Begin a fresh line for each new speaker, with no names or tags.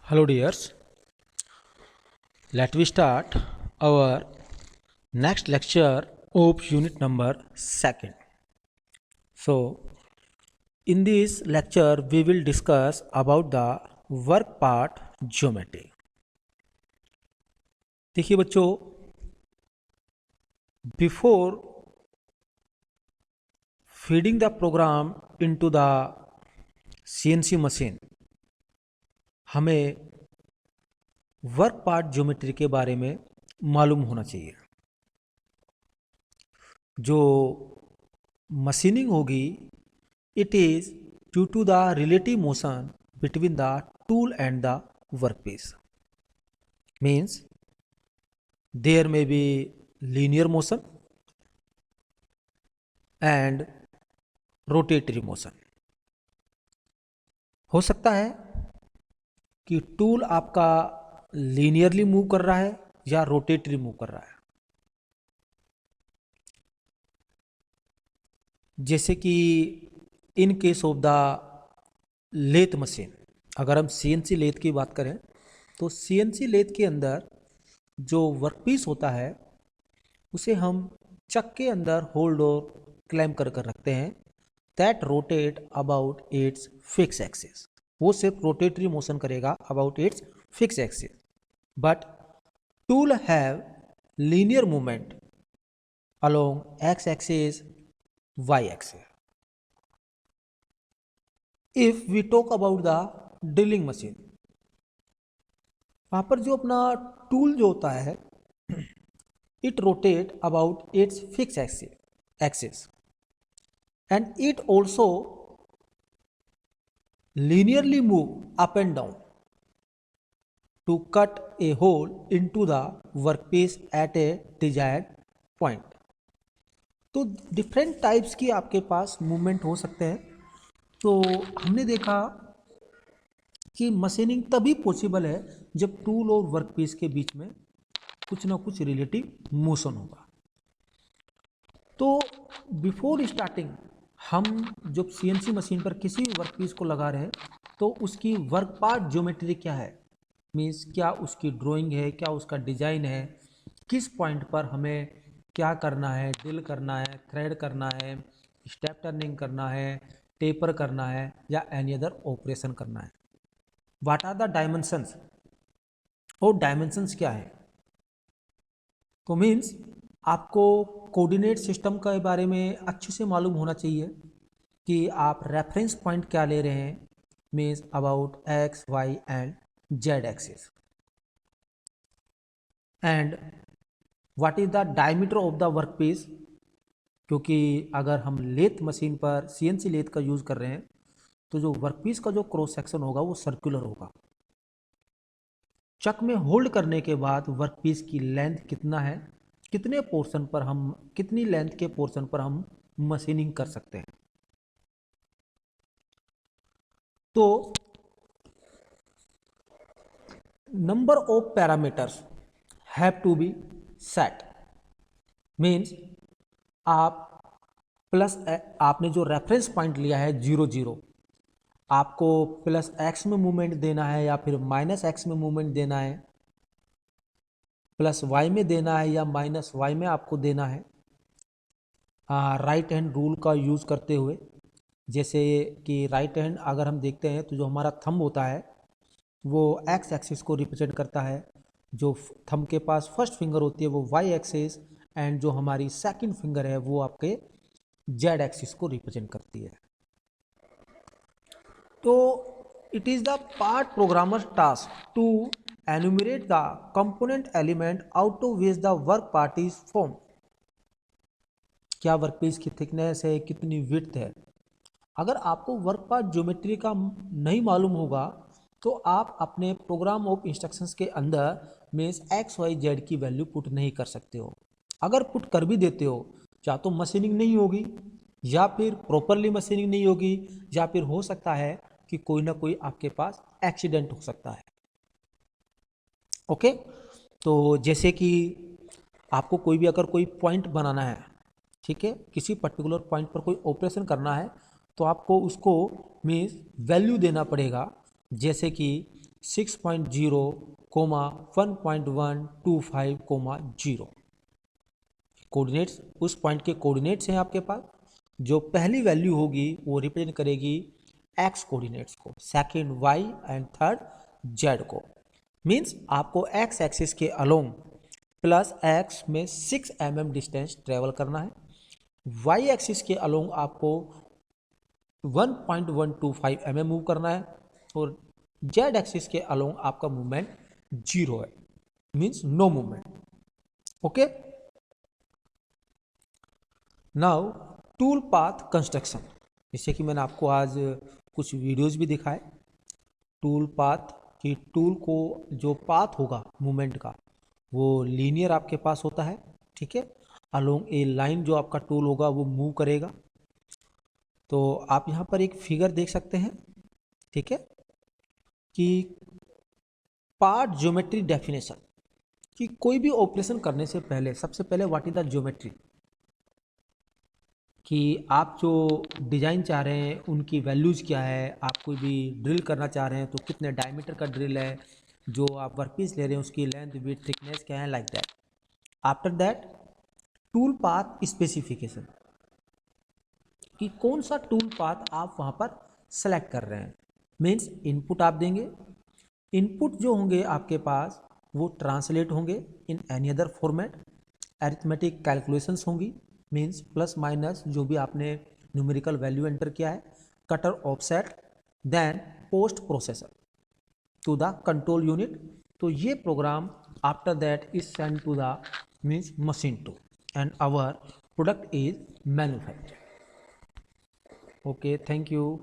Hello dears, let we start our next lecture of unit number 2nd. So in this lecture we will discuss about the work part geometry. देखिए बच्चों, before feeding the program into the CNC machine हमें work part geometry के बारे में मालूम होना चाहिए। जो मशीनिंग होगी it is due to the relative motion between the tool and the workpiece. Means there may be linear motion and rotatory motion. हो सकता है कि टूल आपका लीनियरली मूव कर रहा है या रोटेटरी मूव कर रहा है। जैसे कि in case of the lathe machine, अगर हम सीएनसी लेथ की बात करें तो सीएनसी लेथ के अंदर जो वर्कपीस होता है उसे हम चक के अंदर होल्ड और क्लैम्प कर रखते हैं। That rotate about its fix axis. वो सिर्फ रोटेटरी मोशन करेगा about its fix axis, but tool have linear movement along x axis y axis. If we talk about the drilling machine, वहां पर जो अपना टूल जो होता है it rotate about its fix axis and it also linearly move up and down to cut a hole into the workpiece at a desired point. तो different types की आपके पास मूवमेंट हो सकते हैं। तो हमने देखा कि मशीनिंग तभी पॉसिबल है जब टूल और वर्कपीस के बीच में कुछ ना कुछ रिलेटिव मोशन होगा। तो बिफोर स्टार्टिंग हम जब सीएनसी मशीन पर किसी भी वर्कपीस को लगा रहे हैं तो उसकी वर्क पार्ट ज्योमेट्री क्या है, मीन्स क्या उसकी ड्राइंग है, क्या उसका डिजाइन है, किस पॉइंट पर हमें क्या करना है, ड्रिल करना है, थ्रेड करना है, स्टेप टर्निंग करना है, टेपर करना है या एनी अदर ऑपरेशन करना है। व्हाट आर द डायमेंशंस, और डायमेंशंस क्या है। तो मीन्स आपको कोऑर्डिनेट सिस्टम के बारे में अच्छे से मालूम होना चाहिए कि आप रेफरेंस पॉइंट क्या ले रहे हैं, means about x y and z axis, and what is the diameter of the workpiece. क्योंकि अगर हम लेथ मशीन पर सीएनसी लेथ का यूज़ कर रहे हैं तो जो वर्कपीस का जो क्रॉस सेक्शन होगा वो सर्कुलर होगा। चक में होल्ड करने के बाद वर्कपीस की लेंथ कितना है, कितने पोर्शन पर हम, कितनी लेंथ के पोर्शन पर हम मशीनिंग कर सकते हैं। तो number of parameters have to be set. Means आप प्लस आपने जो रेफरेंस पॉइंट लिया है 0 0, आपको प्लस एक्स में मूवमेंट देना है या फिर माइनस एक्स में मूवमेंट देना है, प्लस वाई में देना है या माइनस वाई में आपको देना है। राइट हैंड रूल का यूज़ करते हुए, जैसे कि राइट हैंड अगर हम देखते हैं तो जो हमारा थंब होता है वो एक्स एक्सिस को रिप्रेजेंट करता है, जो थंब के पास फर्स्ट फिंगर होती है वो वाई एक्सिस, एंड जो हमारी सेकंड फिंगर है वो आपके जेड एक्सिस को रिप्रेजेंट करती है। तो it is the part programmer task to enumerate the component element out of which the work part is form. क्या वर्कपीस की थिकनेस है, कितनी विड्थ है। अगर आपको वर्क पार्ट ज्योमेट्री का नहीं मालूम होगा तो आप अपने प्रोग्राम ऑफ इंस्ट्रक्शंस के अंदर मीन्स एक्स वाई जेड की वैल्यू पुट नहीं कर सकते हो। अगर पुट कर भी देते हो या तो मशीनिंग नहीं होगी, या फिर प्रॉपरली मशीनिंग नहीं होगी, या फिर हो सकता है कि कोई ना कोई आपके पास एक्सीडेंट हो सकता है। ओके, तो जैसे कि आपको कोई भी अगर कोई पॉइंट बनाना है, ठीक है, किसी पर्टिकुलर पॉइंट पर कोई ऑपरेशन करना है तो आपको उसको मीन्स वैल्यू देना पड़ेगा। जैसे कि 6.0, 1.125, कोऑर्डिनेट्स, उस पॉइंट के कोऑर्डिनेट्स हैं आपके पास। जो पहली वैल्यू होगी वो रिप्रेजेंट करेगी एक्स कोऑर्डिनेट्स को, second y and third z को। मींस आपको एक्स एक्सिस के अलोंग प्लस एक्स में 6 mm डिस्टेंस ट्रेवल करना है, वाई एक्सिस के अलोंग आपको 1.125 mm मूव करना है, और जेड एक्सिस के अलोंग आपका मूवमेंट 0 है, means no movement. Okay, now tool path construction, जैसे कि मैंने आपको आज कुछ वीडियोस भी दिखाए। टूल पाथ कि टूल को जो पाथ होगा मूवमेंट का वो लीनियर आपके पास होता है, ठीक है। अलोंग ए लाइन जो आपका टूल होगा वो मूव करेगा। तो आप यहाँ पर एक फिगर देख सकते हैं, ठीक है, कि पार्ट ज्योमेट्री डेफिनेशन, कि कोई भी ऑपरेशन करने से पहले सबसे पहले व्हाट इज द ज्योमेट्री, कि आप जो डिज़ाइन चाह रहे हैं उनकी वैल्यूज़ क्या है, आप कोई भी ड्रिल करना चाह रहे हैं तो कितने डायमीटर का ड्रिल है, जो आप वर्कपीस ले रहे हैं उसकी लेंथ विड्थ थिकनेस क्या है, like that. After that tool path specification, कि कौन सा टूल पाथ आप वहाँ पर सेलेक्ट कर रहे हैं। मीन्स इनपुट आप देंगे, इनपुट जो होंगे आपके पास वो ट्रांसलेट होंगे in any other format, arithmetic calculations होंगी, मीन्स प्लस माइनस जो भी आपने न्यूमेरिकल वैल्यू एंटर किया है, cutter offset, then post processor to the control unit. तो ये program after that is send to the means machine to and our product is manufacture. Okay, thank you.